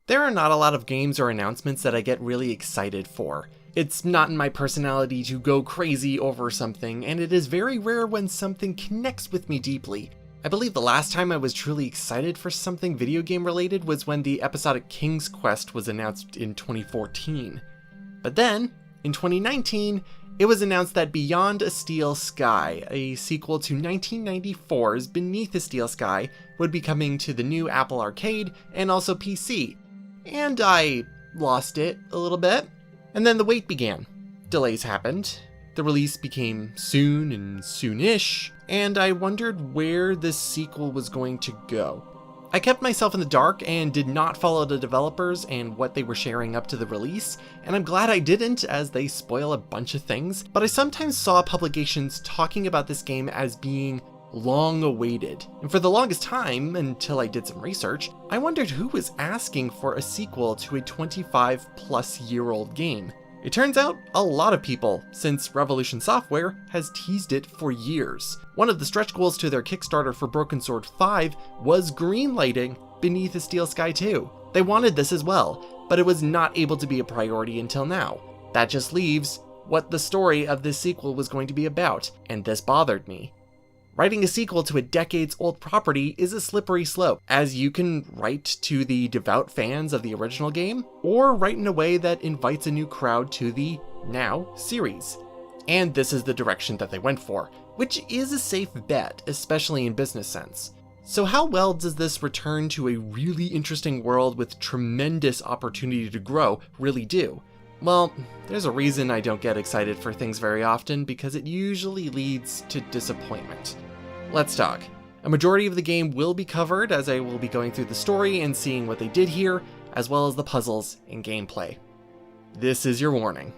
There are not a lot of games or announcements that I get really excited for. It's not in my personality to go crazy over something, and it is very rare when something connects with me deeply. I believe the last time I was truly excited for something video game related was when the episodic King's Quest was announced in 2014. But then, in 2019, it was announced that Beyond a Steel Sky, a sequel to 1994's Beneath a Steel Sky, would be coming to the new Apple Arcade and also PC. And I lost it a little bit. And then the wait began. Delays happened. The release became soon and soonish, and I wondered where this sequel was going to go. I kept myself in the dark and did not follow the developers and what they were sharing up to the release, and I'm glad I didn't, as they spoil a bunch of things, but I sometimes saw publications talking about this game as being long awaited, and for the longest time, until I did some research, I wondered who was asking for a sequel to a 25-plus-year-old game. It turns out a lot of people, since Revolution Software has teased it for years. One of the stretch goals to their Kickstarter for Broken Sword 5 was greenlighting Beneath a Steel Sky 2. They wanted this as well, but it was not able to be a priority until now. That just leaves what the story of this sequel was going to be about, and this bothered me. Writing a sequel to a decades-old property is a slippery slope, as you can write to the devout fans of the original game, or write in a way that invites a new crowd to the, now, series. And this is the direction that they went for, which is a safe bet, especially in business sense. So how well does this return to a really interesting world with tremendous opportunity to grow really do? Well, there's a reason I don't get excited for things very often, because it usually leads to disappointment. Let's talk. A majority of the game will be covered, as I will be going through the story and seeing what they did here, as well as the puzzles and gameplay. This is your warning.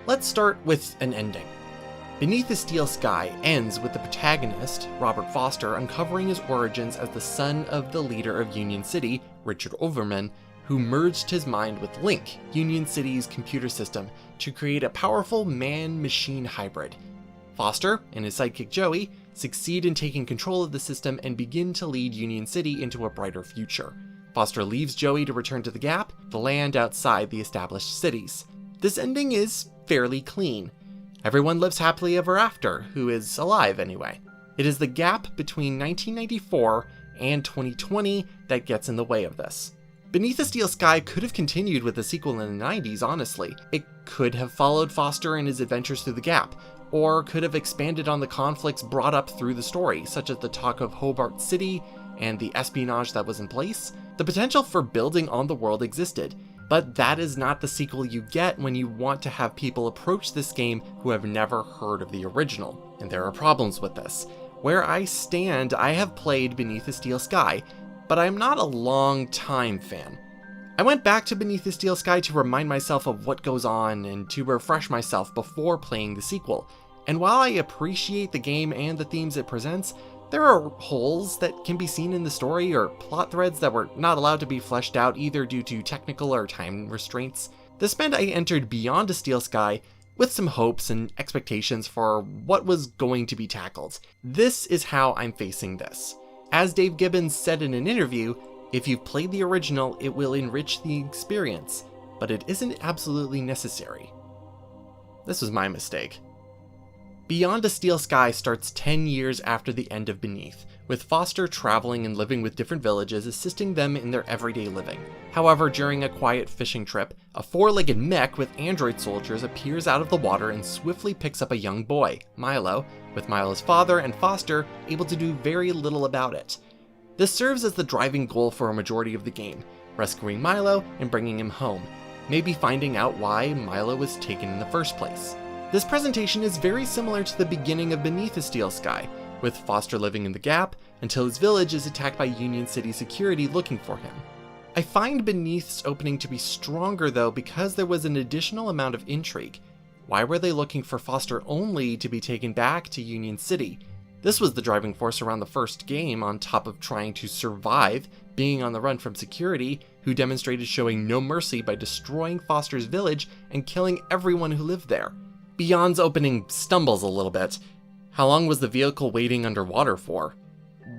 Let's start with an ending. Beneath the Steel Sky ends with the protagonist, Robert Foster, uncovering his origins as the son of the leader of Union City, Richard Overman, who merged his mind with Link, Union City's computer system, to create a powerful man-machine hybrid. Foster and his sidekick Joey succeed in taking control of the system and begin to lead Union City into a brighter future. Foster leaves Joey to return to the Gap, the land outside the established cities. This ending is fairly clean. Everyone lives happily ever after, who is alive anyway. It is the gap between 1994 and 2020 that gets in the way of this. Beneath the Steel Sky could have continued with a sequel in the 90s, honestly. It could have followed Foster and his adventures through the Gap, or could have expanded on the conflicts brought up through the story, such as the talk of Hobart City and the espionage that was in place. The potential for building on the world existed, but that is not the sequel you get when you want to have people approach this game who have never heard of the original, and there are problems with this. Where I stand, I have played Beneath the Steel Sky, but I am not a long-time fan. I went back to Beneath the Steel Sky to remind myself of what goes on and to refresh myself before playing the sequel. And while I appreciate the game and the themes it presents, there are holes that can be seen in the story or plot threads that were not allowed to be fleshed out either due to technical or time restraints. This meant I entered Beyond a Steel Sky with some hopes and expectations for what was going to be tackled. This is how I'm facing this. As Dave Gibbons said in an interview, if you've played the original, it will enrich the experience, but it isn't absolutely necessary. This was my mistake. Beyond a Steel Sky starts 10 years after the end of Beneath, with Foster traveling and living with different villages, assisting them in their everyday living. However, during a quiet fishing trip, a four-legged mech with android soldiers appears out of the water and swiftly picks up a young boy, Milo, with Milo's father and Foster able to do very little about it. This serves as the driving goal for a majority of the game, rescuing Milo and bringing him home, maybe finding out why Milo was taken in the first place. This presentation is very similar to the beginning of Beneath the Steel Sky, with Foster living in the Gap until his village is attacked by Union City security looking for him. I find Beneath's opening to be stronger though because there was an additional amount of intrigue. Why were they looking for Foster only to be taken back to Union City? This was the driving force around the first game, on top of trying to survive, being on the run from security, who demonstrated showing no mercy by destroying Foster's village and killing everyone who lived there. Beyond's opening stumbles a little bit. How long was the vehicle waiting underwater for?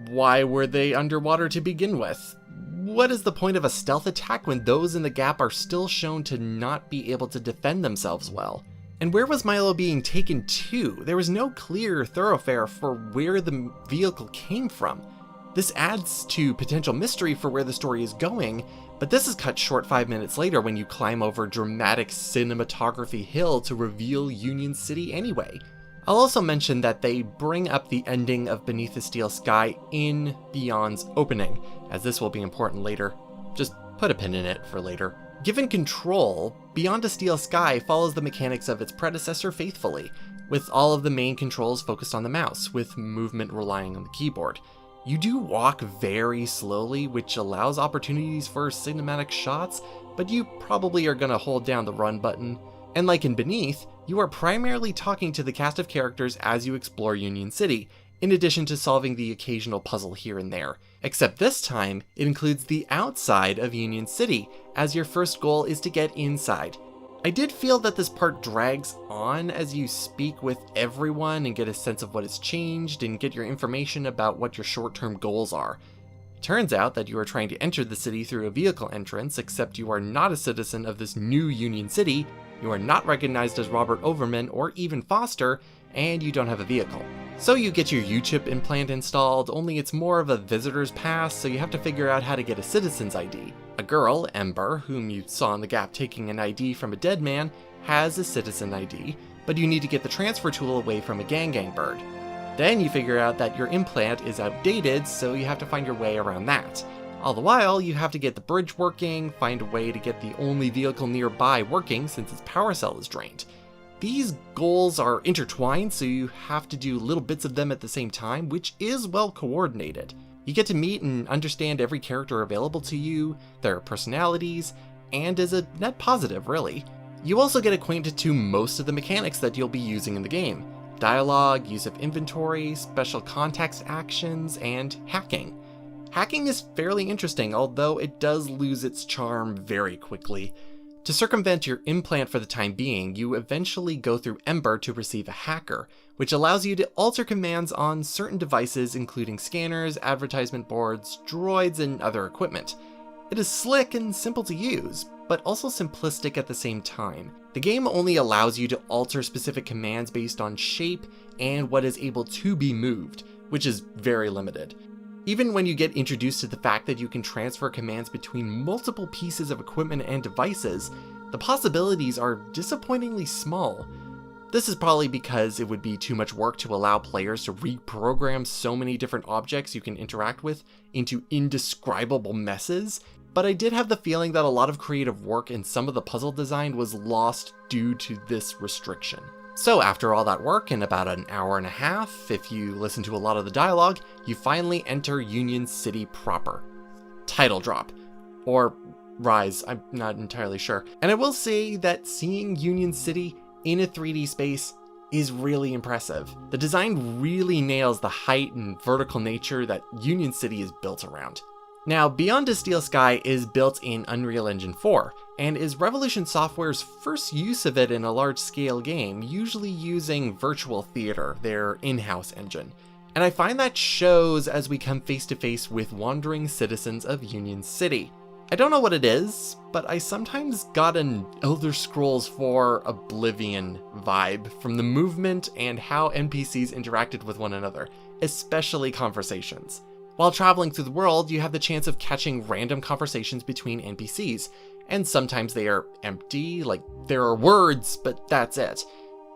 Why were they underwater to begin with? what is the point of a stealth attack when those in the gap are still shown to not be able to defend themselves well? And where was Milo being taken to? There was no clear thoroughfare for where the vehicle came from. This adds to potential mystery for where the story is going, but this is cut short 5 minutes later when you climb over dramatic cinematography hill to reveal Union City anyway. I'll also mention that they bring up the ending of Beneath the Steel Sky in Beyond's opening, as this will be important later. Just put a pin in it for later. Given control, Beyond a Steel Sky follows the mechanics of its predecessor faithfully, with all of the main controls focused on the mouse, with movement relying on the keyboard. You do walk very slowly, which allows opportunities for cinematic shots, but you probably are going to hold down the run button. And like in Beneath, you are primarily talking to the cast of characters as you explore Union City, in addition to solving the occasional puzzle here and there. Except this time, it includes the outside of Union City, as your first goal is to get inside. I did feel that this part drags on as you speak with everyone and get a sense of what has changed and get your information about what your short-term goals are. Turns out that you are trying to enter the city through a vehicle entrance, except you are not a citizen of this new Union City, you are not recognized as Robert Overman or even Foster, and you don't have a vehicle. So you get your U-chip implant installed, only it's more of a visitor's pass, so you have to figure out how to get a citizen's ID. A girl, Ember, whom you saw in the gap taking an ID from a dead man, has a citizen ID, but you need to get the transfer tool away from a gang bird. Then you figure out that your implant is outdated, so you have to find your way around that. All the while, you have to get the bridge working, find a way to get the only vehicle nearby working since its power cell is drained. These goals are intertwined, so you have to do little bits of them at the same time, which is well coordinated. You get to meet and understand every character available to you, their personalities, and is a net positive, really. You also get acquainted to most of the mechanics that you'll be using in the game. Dialogue, use of inventory, special context actions, and hacking. Hacking is fairly interesting, although it does lose its charm very quickly. To circumvent your implant for the time being, you eventually go through Ember to receive a hacker, which allows you to alter commands on certain devices including scanners, advertisement boards, droids, and other equipment. It is slick and simple to use, but also simplistic at the same time. The game only allows you to alter specific commands based on shape and what is able to be moved, which is very limited. Even when you get introduced to the fact that you can transfer commands between multiple pieces of equipment and devices, the possibilities are disappointingly small. This is probably because it would be too much work to allow players to reprogram so many different objects you can interact with into indescribable messes, but I did have the feeling that a lot of creative work in some of the puzzle design was lost due to this restriction. So after all that work, in about an hour and a half, if you listen to a lot of the dialogue, you finally enter Union City proper. Title drop. Or rise, I'm not entirely sure. And I will say that seeing Union City in a 3D space is really impressive. The design really nails the height and vertical nature that Union City is built around. Now, Beyond a Steel Sky is built in Unreal Engine 4, and is Revolution Software's first use of it in a large-scale game, usually using Virtual Theater, their in-house engine. And I find that shows as we come face-to-face with wandering citizens of Union City. I don't know what it is, but I sometimes got an Elder Scrolls 4 Oblivion vibe from the movement and how NPCs interacted with one another, especially conversations. While traveling through the world, you have the chance of catching random conversations between NPCs, and sometimes they are empty, like there are words, but that's it.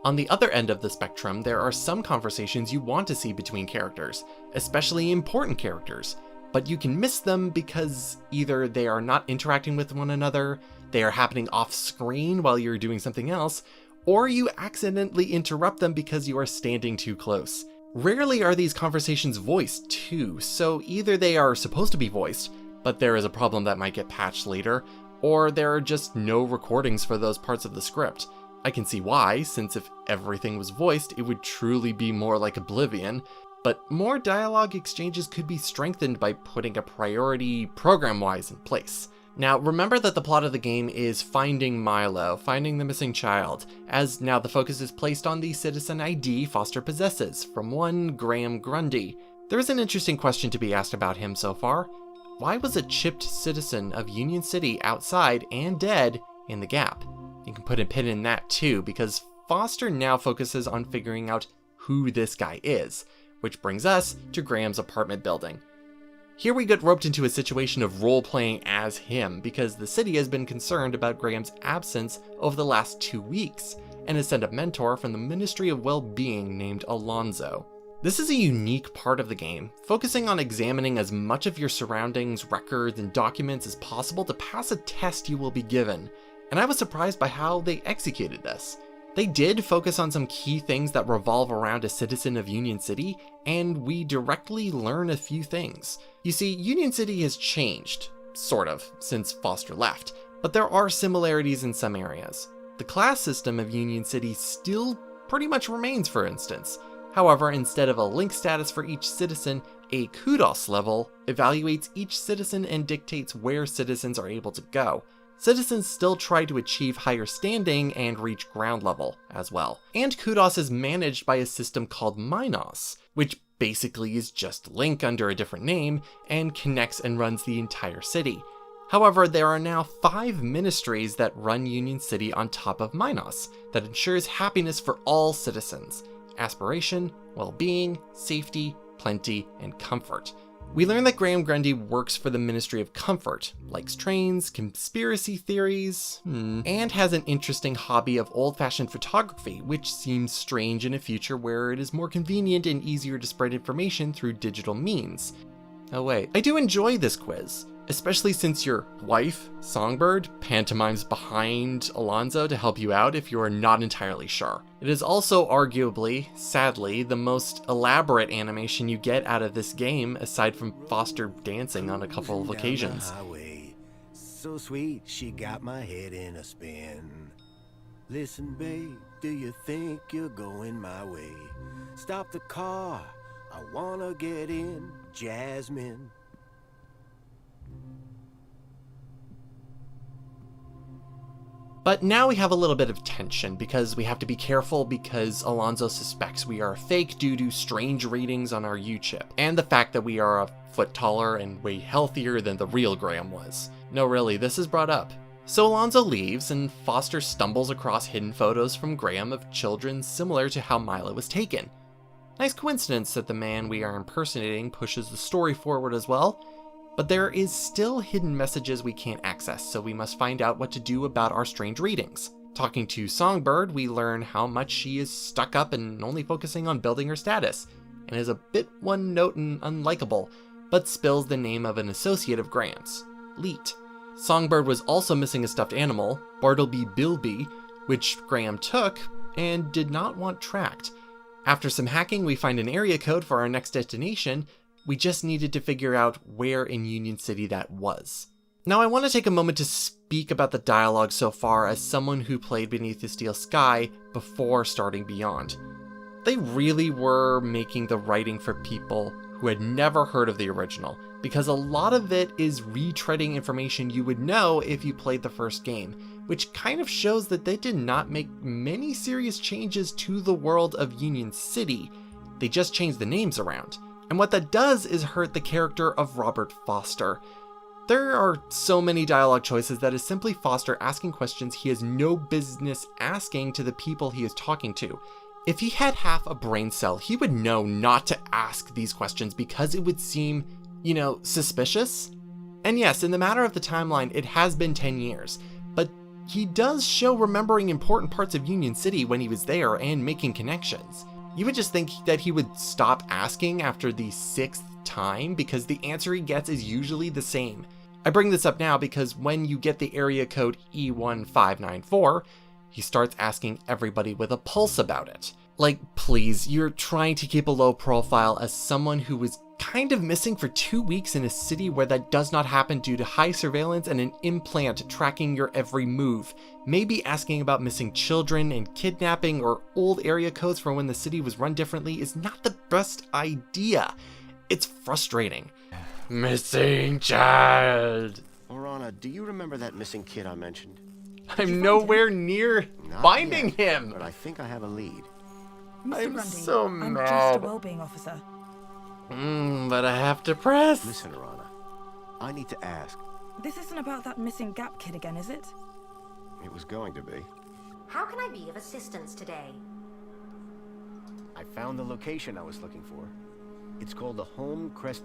On the other end of the spectrum, there are some conversations you want to see between characters, especially important characters, but you can miss them because either they are not interacting with one another, they are happening off screen while you're doing something else, or you accidentally interrupt them because you are standing too close. Rarely are these conversations voiced too, so either they are supposed to be voiced, but there is a problem that might get patched later, or there are just no recordings for those parts of the script. I can see why, since if everything was voiced, it would truly be more like Oblivion, but more dialogue exchanges could be strengthened by putting a priority program-wise in place. Now, remember that the plot of the game is finding Milo, finding the missing child, as now the focus is placed on the citizen ID Foster possesses, from one Graham Grundy. There is an interesting question to be asked about him so far. why was a chipped citizen of Union City outside and dead in the gap? You can put a pin in that too, because Foster now focuses on figuring out who this guy is, which brings us to Graham's apartment building. Here we get roped into a situation of role-playing as him, because the city has been concerned about Graham's absence over the last 2 weeks, and has sent a mentor from the Ministry of Well-Being named Alonzo. This is a unique part of the game, focusing on examining as much of your surroundings, records, and documents as possible to pass a test you will be given, and I was surprised by how they executed this. They did focus on some key things that revolve around a citizen of Union City, and we directly learn a few things. You see, Union City has changed, sort of, since Foster left, but there are similarities in some areas. The class system of Union City still pretty much remains, for instance. However, instead of a link status for each citizen, a kudos level evaluates each citizen and dictates where citizens are able to go. Citizens still try to achieve higher standing and reach ground level as well. And kudos is managed by a system called Minos, which basically is just Link under a different name and connects and runs the entire city. However, there are now 5 ministries that run Union City on top of Minos that ensures happiness for all citizens: aspiration, well-being, safety, plenty, and comfort. We learn that Graham Grundy works for the Ministry of Comfort, likes trains, conspiracy theories, and has an interesting hobby of old-fashioned photography, which seems strange in a future where it is more convenient and easier to spread information through digital means. Oh wait, I do enjoy this quiz, especially since your wife, Songbird, pantomimes behind Alonzo to help you out if you are not entirely sure. It is also arguably, sadly, the most elaborate animation you get out of this game, aside from Foster dancing on a couple of occasions. So sweet, she got my head in a spin. Listen, babe, do you think you're going my way? Stop the car, I wanna get in, Jasmine. But now we have a little bit of tension because we have to be careful because Alonzo suspects we are fake due to strange readings on our U-chip, and the fact that we are a foot taller and way healthier than the real Graham was. No, really, this is brought up. So Alonzo leaves, and Foster stumbles across hidden photos from Graham of children similar to how Mila was taken. Nice coincidence that the man we are impersonating pushes the story forward as well. But there is still hidden messages we can't access, so we must find out what to do about our strange readings. Talking to Songbird, we learn how much she is stuck up and only focusing on building her status, and is a bit one-note and unlikable, but spills the name of an associate of Graham's, Leet. Songbird was also missing a stuffed animal, Bartleby Bilby, which Graham took and did not want tracked. After some hacking, we find an area code for our next destination. We just needed to figure out where in Union City that was. Now I want to take a moment to speak about the dialogue so far as someone who played Beneath the Steel Sky before starting Beyond. They really were making the writing for people who had never heard of the original, because a lot of it is retreading information you would know if you played the first game, which kind of shows that they did not make many serious changes to the world of Union City. They just changed the names around. And what that does is hurt the character of Robert Foster. There are so many dialogue choices that is simply Foster asking questions he has no business asking to the people he is talking to. If he had half a brain cell, he would know not to ask these questions because it would seem, suspicious. And yes, in the matter of the timeline, it has been 10 years, but he does show remembering important parts of Union City when he was there and making connections. You would just think that he would stop asking after the 6th time because the answer he gets is usually the same. I bring this up now because when you get the area code E1594, he starts asking everybody with a pulse about it. Like, please, you're trying to keep a low profile as someone who was kind of missing for 2 weeks in a city where that does not happen due to high surveillance and an implant tracking your every move. Maybe asking about missing children and kidnapping or old area codes from when the city was run differently is not the best idea. It's frustrating. Missing child. Orana, do you remember that missing kid I mentioned? I'm nowhere near finding him. But I think I have a lead. Mr. I'm Grundy, so I'm just a well-being officer. But I have to press. Listen, Orana. I need to ask. This isn't about that missing Gap kid again, is it? It was going to be. How can I be of assistance today? I found the location I was looking for. It's called the Home Crest.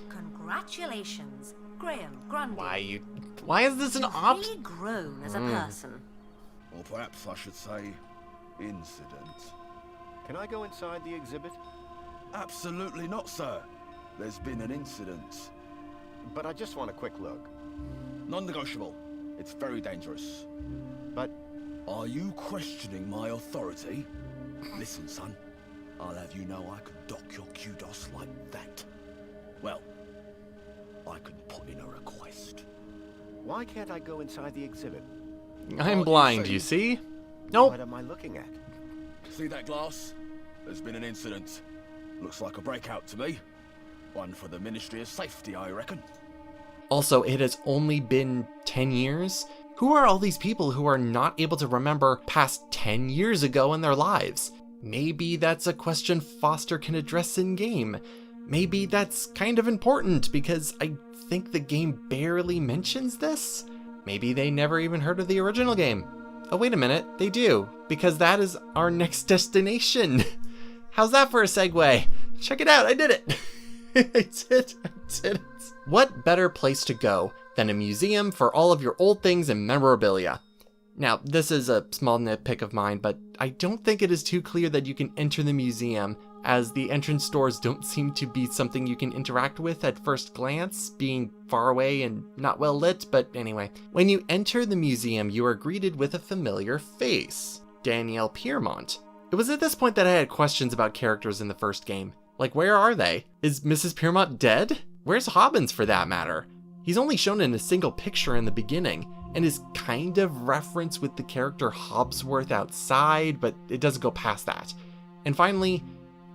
Congratulations, Graham Grundy. Why is this an You've op? really grown as a person. Or perhaps I should say, incident. Can I go inside the exhibit? Absolutely not, sir. There's been an incident. But I just want a quick look. Non-negotiable. It's very dangerous. But Are you questioning my authority? Listen, son. I'll have you know I can dock your kudos like that. Well, I can put in a request. why can't I go inside the exhibit? I'm blind, you see? Nope. What am I looking at? See that glass? There's been an incident. Looks like a breakout to me. One for the Ministry of Safety, I reckon. Also, it has only been 10 years? Who are all these people who are not able to remember past 10 years ago in their lives? Maybe that's a question Foster can address in-game. Maybe that's kind of important because I think the game barely mentions this? Maybe they never even heard of the original game. Oh, wait a minute, they do, because that is our next destination. How's that for a segue? Check it out, I did it. I did it. What better place to go than a museum for all of your old things and memorabilia? Now, this is a small nitpick of mine, but I don't think it is too clear that you can enter the museum, as the entrance doors don't seem to be something you can interact with at first glance, being far away and not well lit, but anyway. When you enter the museum, you are greeted with a familiar face, Danielle Piermont. It was at this point that I had questions about characters in the first game. Like, where are they? Is Mrs. Piermont dead? Where's Hobbins, for that matter? He's only shown in a single picture in the beginning, and is kind of referenced with the character Hobbsworth outside, but it doesn't go past that. And finally,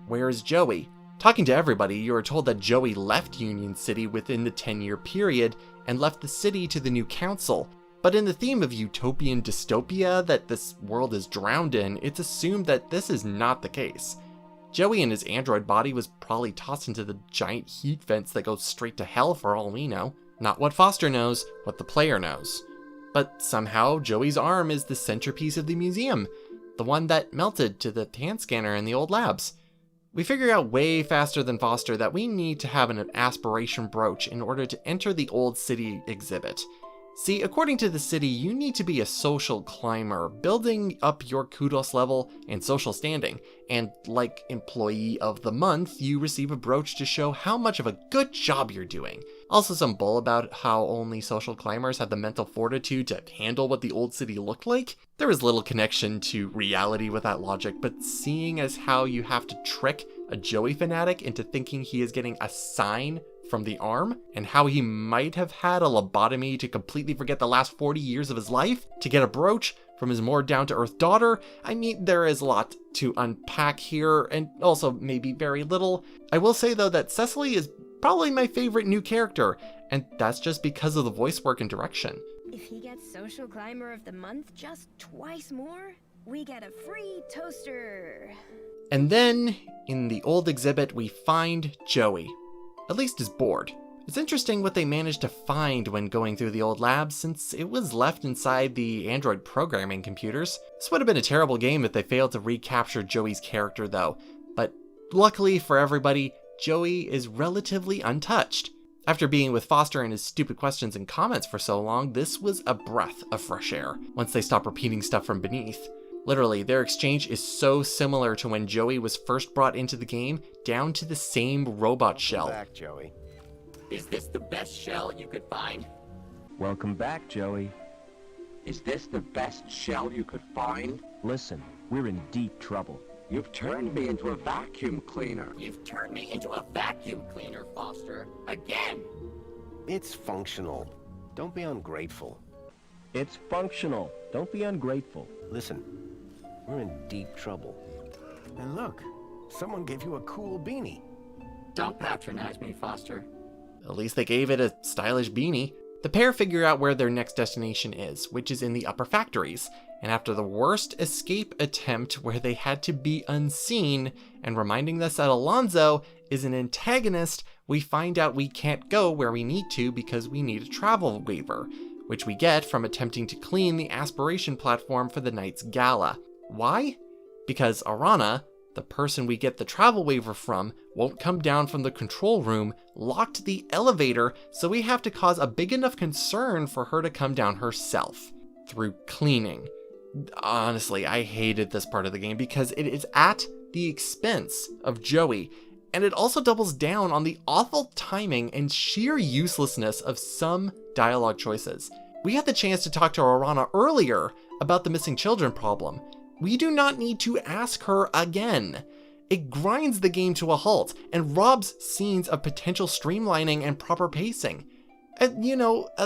where is Joey? Talking to everybody, you are told that Joey left Union City within the 10-year period and left the city to the new council. But in the theme of utopian dystopia that this world is drowned in, it's assumed that this is not the case. Joey and his android body was probably tossed into the giant heat vents that go straight to hell for all we know. Not what Foster knows, what the player knows. But somehow, Joey's arm is the centerpiece of the museum, the one that melted to the hand scanner in the old labs. We figure out way faster than Foster that we need to have an aspiration brooch in order to enter the old city exhibit. See, according to the city, you need to be a social climber, building up your kudos level and social standing, and like Employee of the Month, you receive a brooch to show how much of a good job you're doing. Also some bull about how only social climbers have the mental fortitude to handle what the old city looked like. There is little connection to reality with that logic, but seeing as how you have to trick a Joey fanatic into thinking he is getting a sign from the arm, and how he might have had a lobotomy to completely forget the last 40 years of his life to get a brooch from his more down-to-earth daughter. I mean, there is a lot to unpack here, and also maybe very little. I will say though that Cecily is probably my favorite new character, and that's just because of the voice work and direction. If he gets Social Climber of the Month just twice more, we get a free toaster. And then, in the old exhibit, we find Joey. At least is bored. It's interesting what they managed to find when going through the old lab, since it was left inside the Android programming computers. This would have been a terrible game if they failed to recapture Joey's character though, but luckily for everybody, Joey is relatively untouched. After being with Foster and his stupid questions and comments for so long, this was a breath of fresh air once they stopped repeating stuff from beneath. Literally, their exchange is so similar to when Joey was first brought into the game, down to the same robot shell. Back, Joey. Is this the best shell you could find? Welcome back, Joey. Is this the best shell you could find? Listen, we're in deep trouble. You've turned me into a vacuum cleaner. You've turned me into a vacuum cleaner, Foster. Again! It's functional. Don't be ungrateful. It's functional. Don't be ungrateful. Listen, we're in deep trouble. And look, someone gave you a cool beanie. Don't patronize me, Foster. At least they gave it a stylish beanie. The pair figure out where their next destination is, which is in the upper factories. And after the worst escape attempt where they had to be unseen, and reminding us that Alonzo is an antagonist we find out we can't go where we need to because we need a travel waiver, which we get from attempting to clean the aspiration platform for the night's gala. Why? Because Arana, the person we get the travel waiver from, won't come down from the control room, locked the elevator, so we have to cause a big enough concern for her to come down herself, through cleaning. Honestly, I hated this part of the game because it is at the expense of Joey, and it also doubles down on the awful timing and sheer uselessness of some dialogue choices. We had the chance to talk to Arana earlier about the missing children problem. We do not need to ask her again. It grinds the game to a halt and robs scenes of potential streamlining and proper pacing. At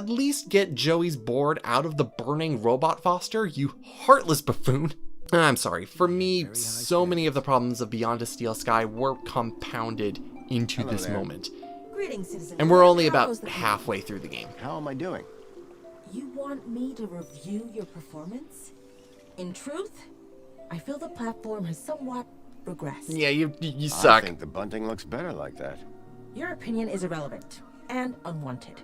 least get Joey's board out of the burning robot foster, you heartless buffoon. I'm sorry, for me, so many of the problems of Beyond a Steel Sky were compounded into this moment. Greetings, citizen. And we're only about halfway through the game. How am I doing? You want me to review your performance? In truth, I feel the platform has somewhat regressed. Yeah, you suck. I think the bunting looks better like that. Your opinion is irrelevant and unwanted.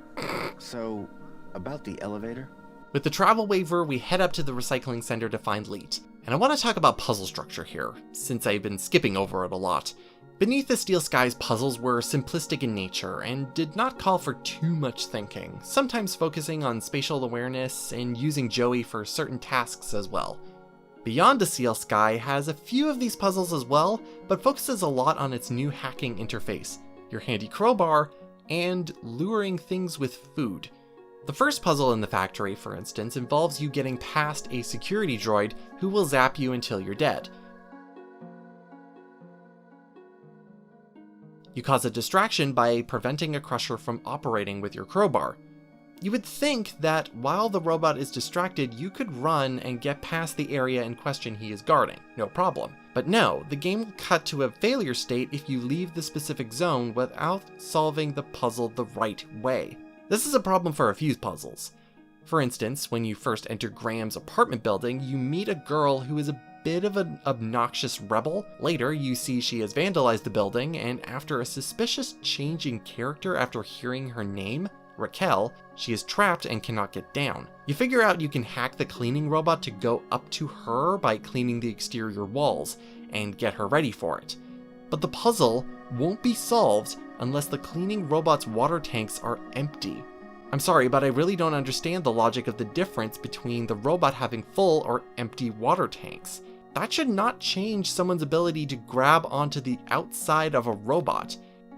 So, about the elevator? With the travel waiver, we head up to the recycling center to find Leet. And I want to talk about puzzle structure here, since I've been skipping over it a lot. Beneath the Steel Sky's puzzles were simplistic in nature and did not call for too much thinking, sometimes focusing on spatial awareness and using Joey for certain tasks as well. Beyond a Steel Sky has a few of these puzzles as well, but focuses a lot on its new hacking interface, your handy crowbar, and luring things with food. The first puzzle in the factory, for instance, involves you getting past a security droid who will zap you until you're dead. You cause a distraction by preventing a crusher from operating with your crowbar. You would think that while the robot is distracted, you could run and get past the area in question he is guarding, no problem. But no, the game will cut to a failure state if you leave the specific zone without solving the puzzle the right way. This is a problem for a few puzzles. For instance, when you first enter Graham's apartment building, you meet a girl who is a bit of an obnoxious rebel. Later, you see she has vandalized the building, and after a suspicious change in character after hearing her name, Raquel, she is trapped and cannot get down. You figure out you can hack the cleaning robot to go up to her by cleaning the exterior walls and get her ready for it. But the puzzle won't be solved unless the cleaning robot's water tanks are empty. I'm sorry, but I really don't understand the logic of the difference between the robot having full or empty water tanks. That should not change someone's ability to grab onto the outside of a robot.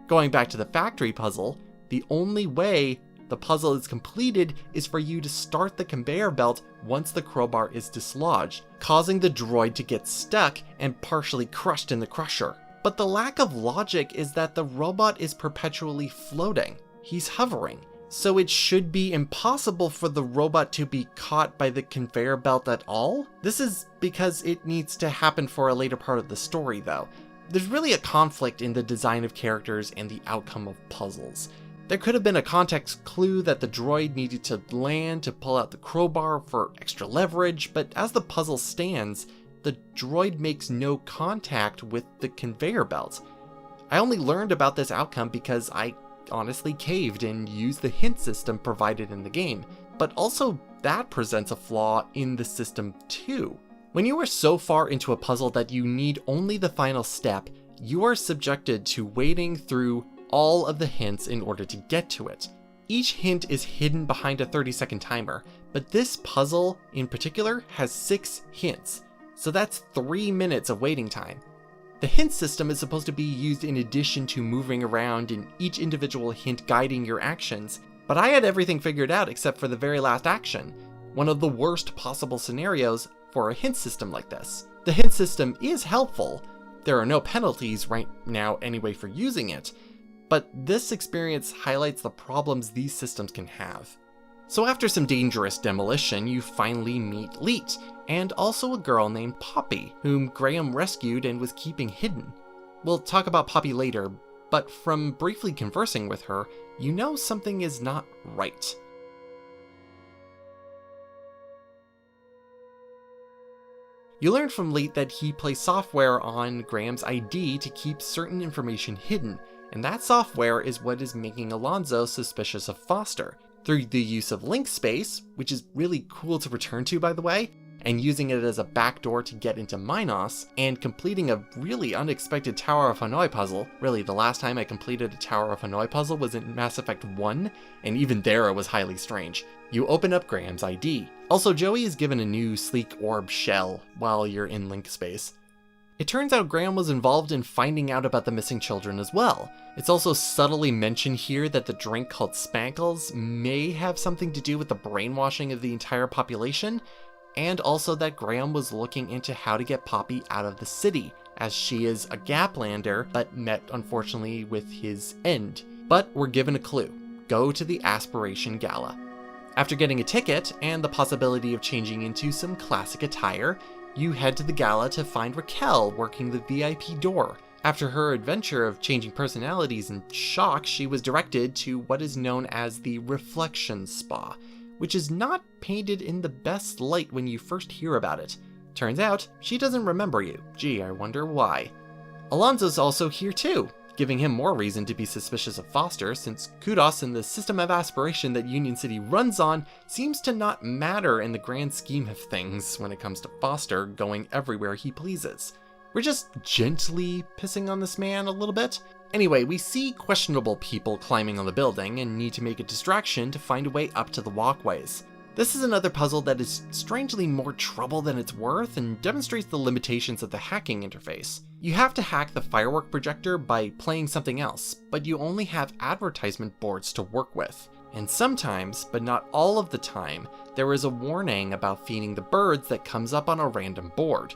Going back to the factory puzzle, the only way the puzzle is completed is for you to start the conveyor belt once the crowbar is dislodged, causing the droid to get stuck and partially crushed in the crusher. But the lack of logic is that the robot is perpetually floating. He's hovering. So it should be impossible for the robot to be caught by the conveyor belt at all? This is because it needs to happen for a later part of the story though. There's really a conflict in the design of characters and the outcome of puzzles. There could have been a context clue that the droid needed to land to pull out the crowbar for extra leverage, but as the puzzle stands, the droid makes no contact with the conveyor belt. I only learned about this outcome because I honestly caved and used the hint system provided in the game, but also that presents a flaw in the system too. When you are so far into a puzzle that you need only the final step, you are subjected to wading through all of the hints in order to get to it. Each hint is hidden behind a 30-second timer, but this puzzle in particular has 6 hints, so that's 3 minutes of waiting time. The hint system is supposed to be used in addition to moving around and each individual hint guiding your actions, but I had everything figured out except for the very last action, one of the worst possible scenarios for a hint system like this. The hint system is helpful. There are no penalties right now anyway for using it, but this experience highlights the problems these systems can have. So after some dangerous demolition, you finally meet Leet, and also a girl named Poppy, whom Graham rescued and was keeping hidden. We'll talk about Poppy later, but from briefly conversing with her, you know something is not right. You learn from Leet that he placed software on Graham's ID to keep certain information hidden, and that software is what is making Alonzo suspicious of Foster. Through the use of link space, which is really cool to return to by the way, and using it as a backdoor to get into Minos, and completing a really unexpected Tower of Hanoi puzzle. Really, the last time I completed a Tower of Hanoi puzzle was in Mass Effect 1, and even there it was highly strange. You open up Graham's ID. Also, Joey is given a new sleek orb shell while you're in link space. It turns out Graham was involved in finding out about the missing children as well. It's also subtly mentioned here that the drink called Spankles may have something to do with the brainwashing of the entire population, and also that Graham was looking into how to get Poppy out of the city, as she is a Gaplander, but met unfortunately with his end. But we're given a clue. Go to the Aspiration Gala. After getting a ticket and the possibility of changing into some classic attire, you head to the gala to find Raquel working the VIP door. After her adventure of changing personalities and shock, she was directed to what is known as the Reflection Spa, which is not painted in the best light when you first hear about it. Turns out, she doesn't remember you. Gee, I wonder why. Alonzo's also here too, giving him more reason to be suspicious of Foster, since Kudos and the system of aspiration that Union City runs on seems to not matter in the grand scheme of things when it comes to Foster going everywhere he pleases. We're just gently pissing on this man a little bit. Anyway, we see questionable people climbing on the building and need to make a distraction to find a way up to the walkways. This is another puzzle that is strangely more trouble than it's worth and demonstrates the limitations of the hacking interface. You have to hack the firework projector by playing something else, but you only have advertisement boards to work with. And sometimes, but not all of the time, there is a warning about feeding the birds that comes up on a random board.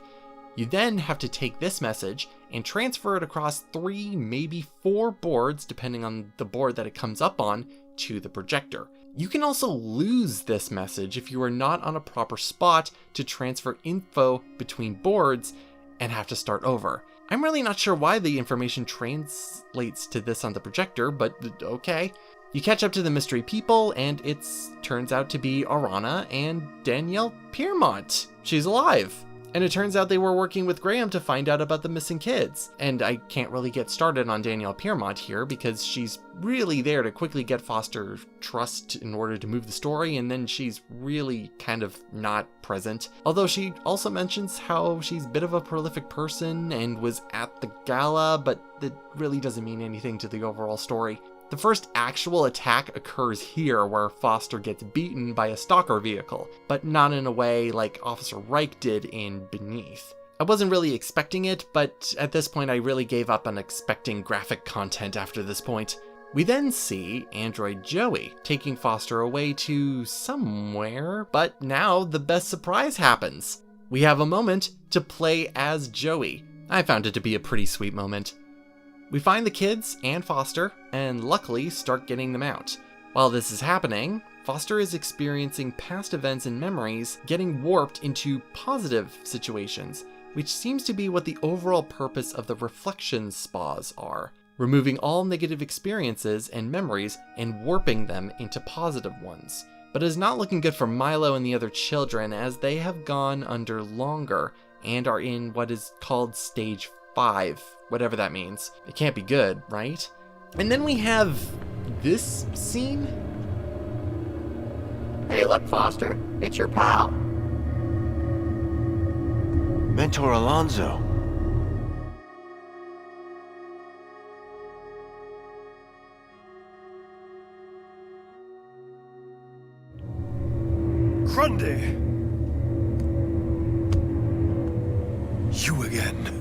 You then have to take this message and transfer it across 3, maybe 4 boards, depending on the board that it comes up on, to the projector. You can also lose this message if you are not on a proper spot to transfer info between boards and have to start over. I'm really not sure why the information translates to this on the projector, but okay. You catch up to the mystery people, and it turns out to be Arana and Danielle Piermont. She's alive. And it turns out they were working with Graham to find out about the missing kids. And I can't really get started on Danielle Piermont here because she's really there to quickly get Foster's trust in order to move the story, and then she's really kind of not present. Although she also mentions how she's a bit of a prolific person and was at the gala, but that really doesn't mean anything to the overall story. The first actual attack occurs here, where Foster gets beaten by a stalker vehicle, but not in a way like Officer Reich did in Beneath. I wasn't really expecting it, but at this point I really gave up on expecting graphic content after this point. We then see Android Joey taking Foster away to somewhere, but now the best surprise happens. We have a moment to play as Joey. I found it to be a pretty sweet moment. We find the kids and Foster, and luckily start getting them out. While this is happening, Foster is experiencing past events and memories getting warped into positive situations, which seems to be what the overall purpose of the reflection spas are, removing all negative experiences and memories and warping them into positive ones. But it is not looking good for Milo and the other children, as they have gone under longer and are in what is called stage 5, whatever that means. It can't be good, right? And then we have this scene. Hey, look, Foster. It's your pal. Mentor Alonzo. Grundy! You again.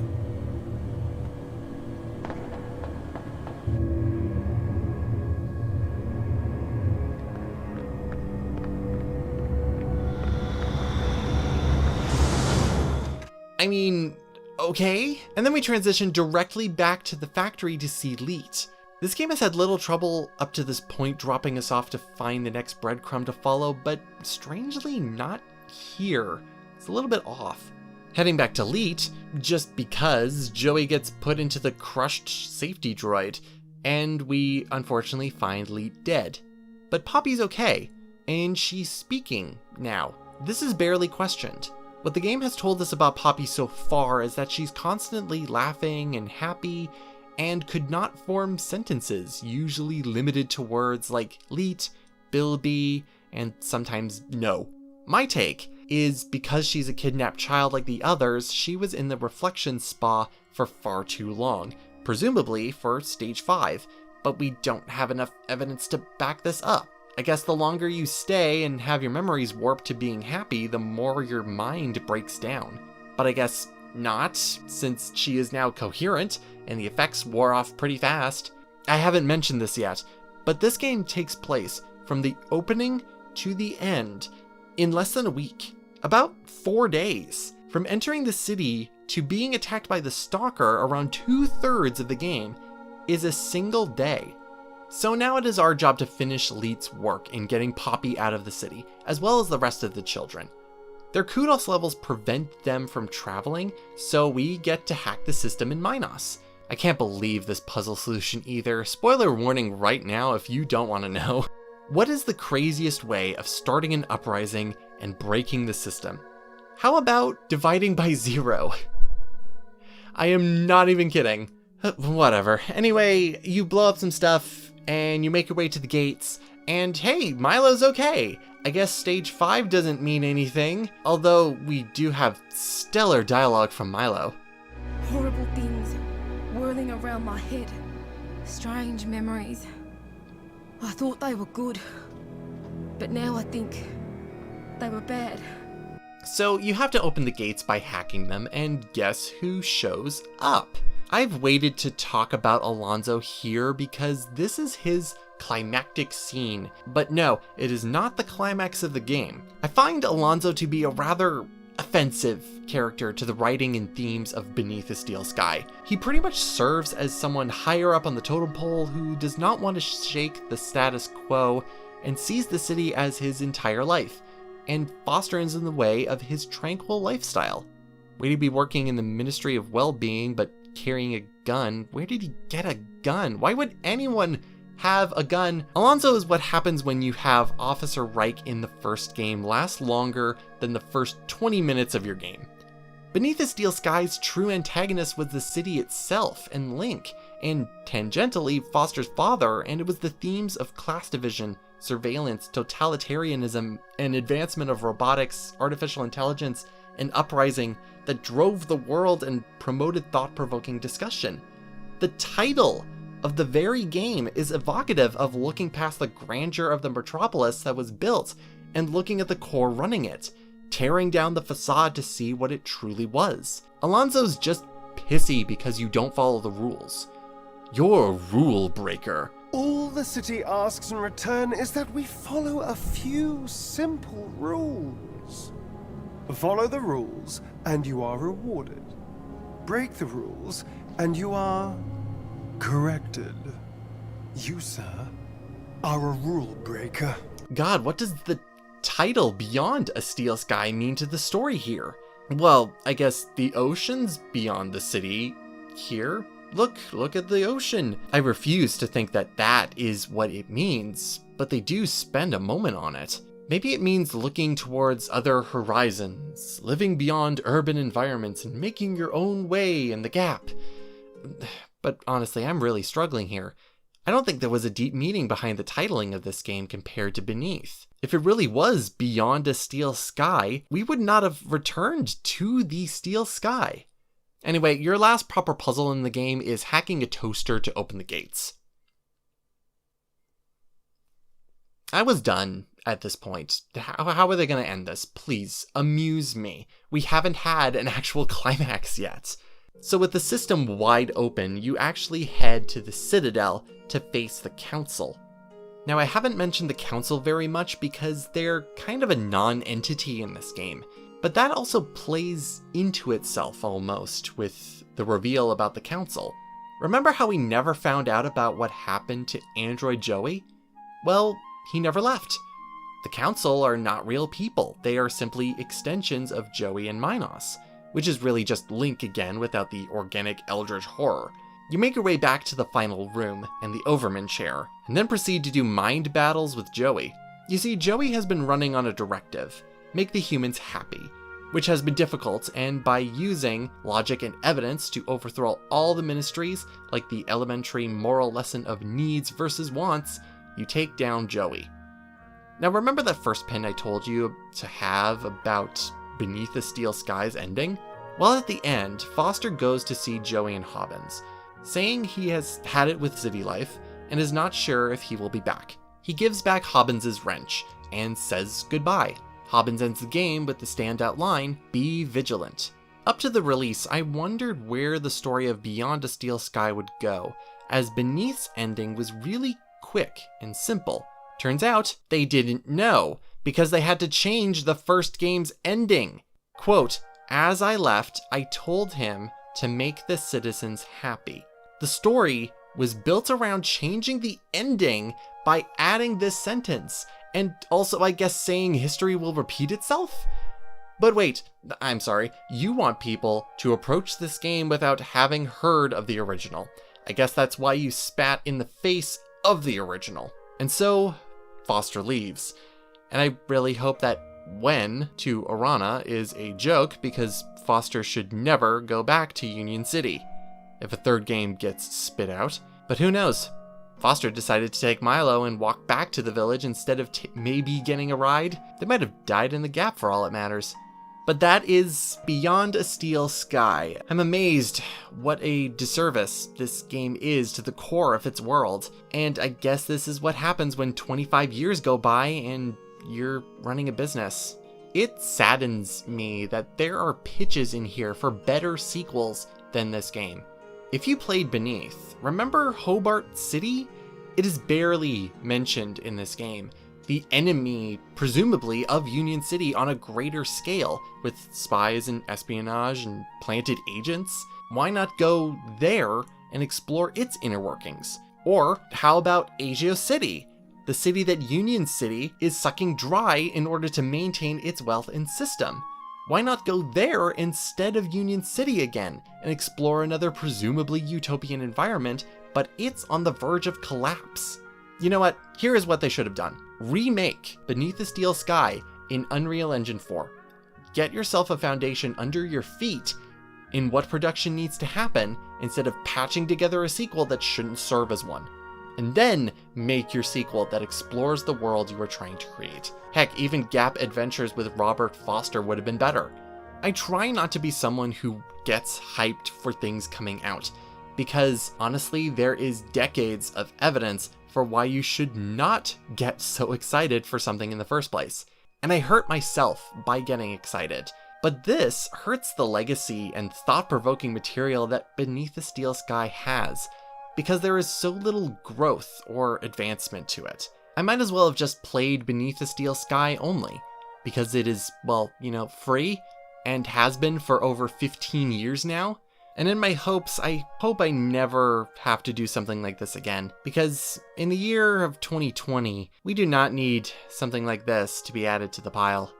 I mean, okay. And then we transition directly back to the factory to see Leet. This game has had little trouble up to this point dropping us off to find the next breadcrumb to follow, but strangely not here. It's a little bit off. Heading back to Leet, just because Joey gets put into the crushed safety droid, and we unfortunately find Leet dead. But Poppy's okay, and she's speaking now. This is barely questioned. What the game has told us about Poppy so far is that she's constantly laughing and happy, and could not form sentences, usually limited to words like leet, bilby, and sometimes no. My take is because she's a kidnapped child like the others, she was in the reflection spa for far too long, presumably for stage 5, but we don't have enough evidence to back this up. I guess the longer you stay and have your memories warped to being happy, the more your mind breaks down. But I guess not, since she is now coherent and the effects wore off pretty fast. I haven't mentioned this yet, but this game takes place from the opening to the end in less than a week. About 4 days. From entering the city to being attacked by the stalker, around 2/3 of the game is a single day. So now it is our job to finish Leet's work in getting Poppy out of the city, as well as the rest of the children. Their kudos levels prevent them from traveling, so we get to hack the system in Minos. I can't believe this puzzle solution either. Spoiler warning right now if you don't want to know. What is the craziest way of starting an uprising and breaking the system? How about dividing by 0? I am not even kidding. Whatever. Anyway, you blow up some stuff, and you make your way to the gates, and hey, Milo's okay. I guess stage 5 doesn't mean anything, although we do have stellar dialogue from Milo. Horrible things whirling around my head. Strange memories. I thought they were good, but now I think they were bad. So you have to open the gates by hacking them, and guess who shows up? I've waited to talk about Alonzo here because this is his climactic scene, but no, it is not the climax of the game. I find Alonzo to be a rather offensive character to the writing and themes of Beneath a Steel Sky. He pretty much serves as someone higher up on the totem pole who does not want to shake the status quo and sees the city as his entire life, and fosters in the way of his tranquil lifestyle. Way to be working in the Ministry of Well-Being, but carrying a gun. Where did he get a gun? Why would anyone have a gun? Alonzo is what happens when you have Officer Reich in the first game last longer than the first 20 minutes of your game. Beneath the Steel Sky's true antagonist was the city itself and Link, and tangentially Foster's father, and it was the themes of class division, surveillance, totalitarianism, and advancement of robotics, artificial intelligence, and uprising that drove the world and promoted thought-provoking discussion. The title of the very game is evocative of looking past the grandeur of the metropolis that was built and looking at the core running it, tearing down the facade to see what it truly was. Alonzo's just pissy because you don't follow the rules. You're a rule breaker. All the city asks in return is that we follow a few simple rules. Follow the rules, and you are rewarded. Break the rules, and you are corrected. You, sir, are a rule breaker. God, what does the title Beyond a Steel Sky mean to the story here? Well, I guess the ocean's beyond the city here. Look at the ocean. I refuse to think that that is what it means, but they do spend a moment on it. Maybe it means looking towards other horizons, living beyond urban environments and making your own way in the gap. But honestly, I'm really struggling here. I don't think there was a deep meaning behind the titling of this game compared to Beneath. If it really was Beyond a Steel Sky, we would not have returned to the Steel Sky. Anyway, your last proper puzzle in the game is hacking a toaster to open the gates. I was done at this point. How are they going to end this? Please, amuse me. We haven't had an actual climax yet. So with the system wide open, you actually head to the Citadel to face the Council. Now, I haven't mentioned the Council very much because they're kind of a non-entity in this game, but that also plays into itself almost with the reveal about the Council. Remember how we never found out about what happened to Android Joey? Well, he never left. The Council are not real people. They are simply extensions of Joey and Minos, which is really just Link again without the organic eldritch horror. You make your way back to the final room and the Overman chair, and then proceed to do mind battles with Joey. You see, Joey has been running on a directive: make the humans happy. which has been difficult, and by using logic and evidence to overthrow all the ministries, like the elementary moral lesson of needs versus wants, you take down Joey. Now remember that first pin I told you to have about Beneath the Steel Sky's ending? Well, at the end, Foster goes to see Joey and Hobbins, saying he has had it with city life and is not sure if he will be back. He gives back Hobbins' wrench and says goodbye. Hobbins ends the game with the standout line, "Be vigilant." Up to the release, I wondered where the story of Beyond a Steel Sky would go, as Beneath's ending was really quick and simple. Turns out, they didn't know, because they had to change the first game's ending. Quote, "As I left, I told him to make the citizens happy." The story was built around changing the ending by adding this sentence, and also I guess saying history will repeat itself? But wait, I'm sorry, you want people to approach this game without having heard of the original. I guess that's why you spat in the face of the original. And so, Foster leaves. And I really hope that "when" to Orana is a joke, because Foster should never go back to Union City if a third game gets spit out. But who knows? Foster decided to take Milo and walk back to the village instead of maybe getting a ride. They might have died in the gap for all it matters. But that is Beyond a Steel Sky. I'm amazed what a disservice this game is to the core of its world. And I guess this is what happens when 25 years go by and you're running a business. It saddens me that there are pitches in here for better sequels than this game. If you played Beneath, remember Hobart City? It is barely mentioned in this game. The enemy, presumably, of Union City on a greater scale, with spies and espionage and planted agents. Why not go there and explore its inner workings? Or how about Agio City? The city that Union City is sucking dry in order to maintain its wealth and system. Why not go there instead of Union City again and explore another presumably utopian environment, but it's on the verge of collapse? You know what? Here is what they should have done. Remake Beneath the Steel Sky in Unreal Engine 4. Get yourself a foundation under your feet in what production needs to happen instead of patching together a sequel that shouldn't serve as one. And then make your sequel that explores the world you are trying to create. Heck, even Gap Adventures with Robert Foster would have been better. I try not to be someone who gets hyped for things coming out, because honestly, there is decades of evidence for why you should not get so excited for something in the first place. And I hurt myself by getting excited. But this hurts the legacy and thought-provoking material that Beneath the Steel Sky has, because there is so little growth or advancement to it. I might as well have just played Beneath the Steel Sky only, because it is, well, free, and has been for over 15 years now. And in my hopes, I hope I never have to do something like this again, because in the year of 2020, we do not need something like this to be added to the pile.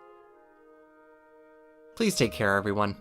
Please take care, everyone.